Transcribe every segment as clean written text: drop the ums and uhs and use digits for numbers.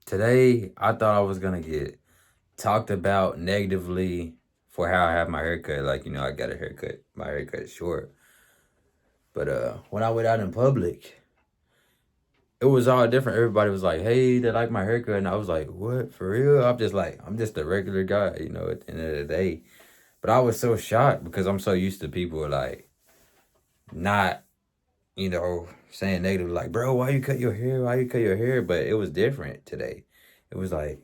Today, I thought I was gonna get talked about negatively for how I have my haircut. Like, I got a haircut. My haircut is short. But when I went out in public, it was all different. Everybody was like, "Hey, they like my haircut," and I was like, "What? For real?" I'm just a regular guy, at the end of the day. But I was so shocked because I'm so used to people like not, saying negative, like, "Bro, why you cut your hair? Why you cut your hair?" But it was different today. It was like,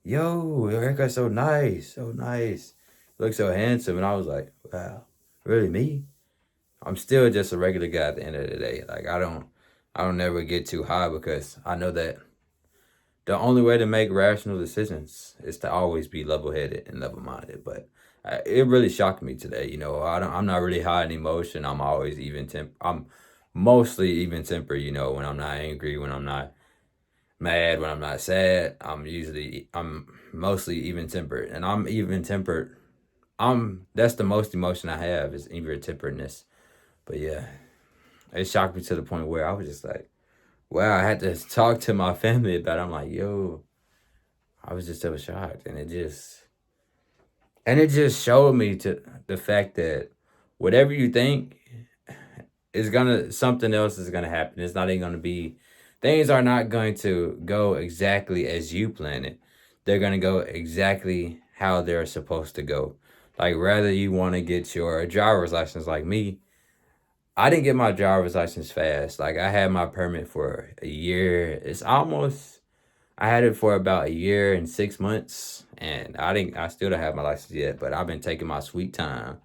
"Yo, your haircut's so nice, so nice. You look so handsome." And I was like, "Wow, really me?" I'm still just a regular guy at the end of the day. Like, I don't never get too high because I know that the only way to make rational decisions is to always be level headed and level minded. But it really shocked me today. I'm not really high in emotion. I'm always even temp. I'm mostly even temper. When I'm not angry, when I'm not mad, when I'm not sad, I'm mostly even tempered, and I'm even tempered. That's the most emotion I have is even temperedness. But yeah, it shocked me to the point where I was just like, wow, I had to talk to my family about it. I'm like, yo, I was just so shocked, and it just showed me to the fact that whatever you think is gonna something else is gonna happen. It's not even gonna be things are not going to go exactly as you plan it. They're gonna go exactly how they're supposed to go. Like rather you want to get your driver's license like me. I didn't get my driver's license fast. Like I had my permit for a year. I had it for about a year and 6 months, and I still don't have my license yet, but I've been taking my sweet time.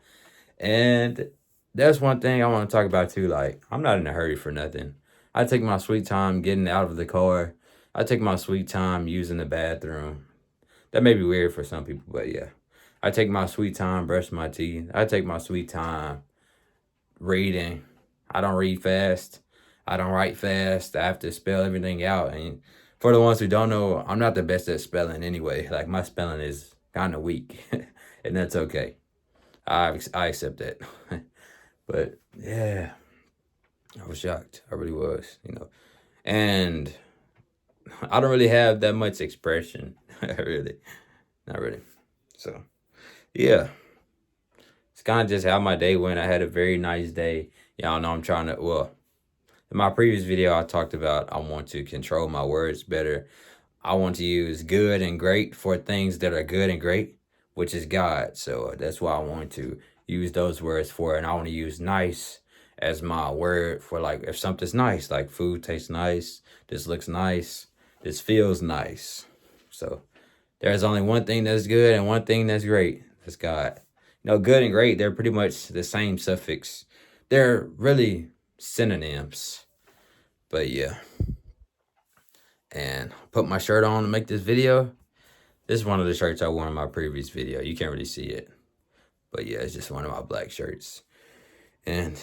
And that's one thing I want to talk about too. Like, I'm not in a hurry for nothing. I take my sweet time getting out of the car. I take my sweet time using the bathroom. That may be weird for some people, but yeah. I take my sweet time brushing my teeth. I take my sweet time reading. I don't read fast. I don't write fast. I have to spell everything out. And for the ones who don't know, I'm not the best at spelling anyway. Like, my spelling is kind of weak, and that's okay. I accept that. But yeah, I was shocked. I really was. And I don't really have that much expression, really. Not really. So, yeah, it's kind of just how my day went. I had a very nice day. Y'all know I'm trying to, well, in my previous video, I talked about I want to control my words better. I want to use good and great for things that are good and great, which is God. So that's why I want to use those words for it. And I want to use nice as my word for like if something's nice, like food tastes nice, this looks nice, this feels nice. So there's only one thing that's good and one thing that's great. That's God. Good and great, they're pretty much the same suffix. They're really synonyms. But yeah. And put my shirt on to make this video. This is one of the shirts I wore in my previous video. You can't really see it. But yeah, it's just one of my black shirts. And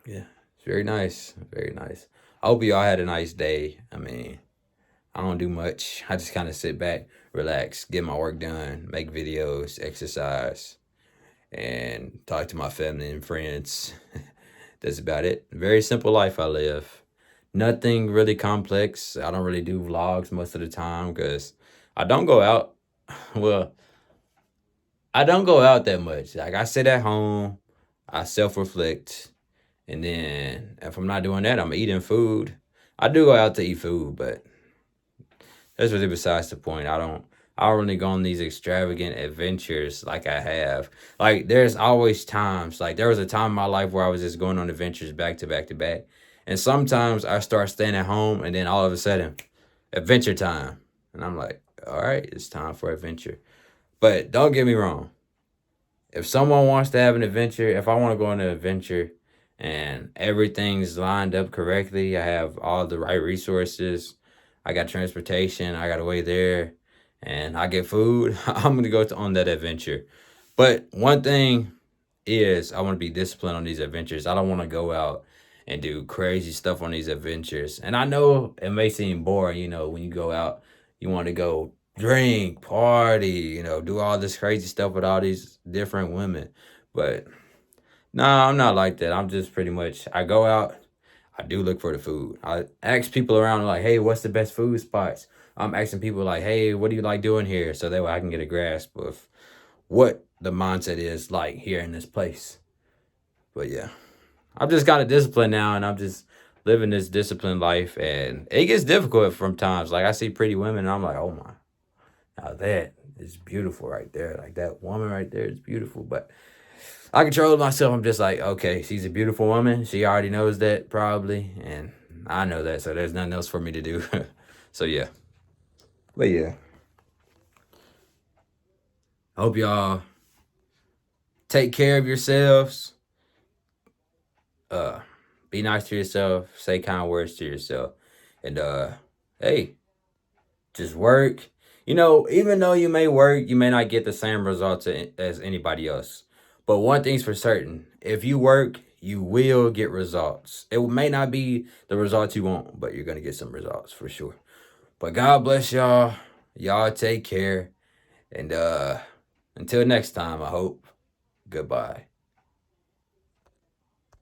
yeah, it's very nice. Very nice. I hope y'all had a nice day. I mean, I don't do much. I just kind of sit back, relax, get my work done, make videos, exercise, and talk to my family and friends. That's about it. Very simple life I live. Nothing really complex. I don't really do vlogs most of the time because I don't go out. Well, I don't go out that much. Like I sit at home, I self-reflect, and then if I'm not doing that, I'm eating food. I do go out to eat food, but that's really besides the point. I don't really go on these extravagant adventures like I have. Like there's always times. Like there was a time in my life where I was just going on adventures back to back to back. And sometimes I start staying at home and then all of a sudden, adventure time. And I'm like, all right, it's time for adventure. But don't get me wrong. If someone wants to have an adventure, if I want to go on an adventure and everything's lined up correctly, I have all the right resources, I got transportation, I got a way there, and I get food, I'm going to go on that adventure. But one thing is I want to be disciplined on these adventures. I don't want to go out and do crazy stuff on these adventures. And I know it may seem boring, when you go out, you want to go drink, party, do all this crazy stuff with all these different women. But nah, I'm not like that. I'm just pretty much, I go out, I do look for the food. I ask people around like, hey, what's the best food spots? I'm asking people like, hey, what do you like doing here? So that way I can get a grasp of what the mindset is like here in this place. But yeah, I've just got a discipline now, and I'm just living this disciplined life, and it gets difficult from times. Like I see pretty women, and I'm like, oh my, now that is beautiful right there. Like that woman right there is beautiful. But I control myself. I'm just like, okay, she's a beautiful woman. She already knows that probably, and I know that, so there's nothing else for me to do. So yeah, but yeah, hope y'all take care of yourselves. Uh, be nice to yourself. Say kind words to yourself, and hey, just work. You know, even though you may work, you may not get the same results as anybody else. But one thing's for certain: if you work, you will get results. It may not be the results you want, but you're gonna get some results for sure. But God bless y'all. Y'all take care. And until next time, I hope. Goodbye.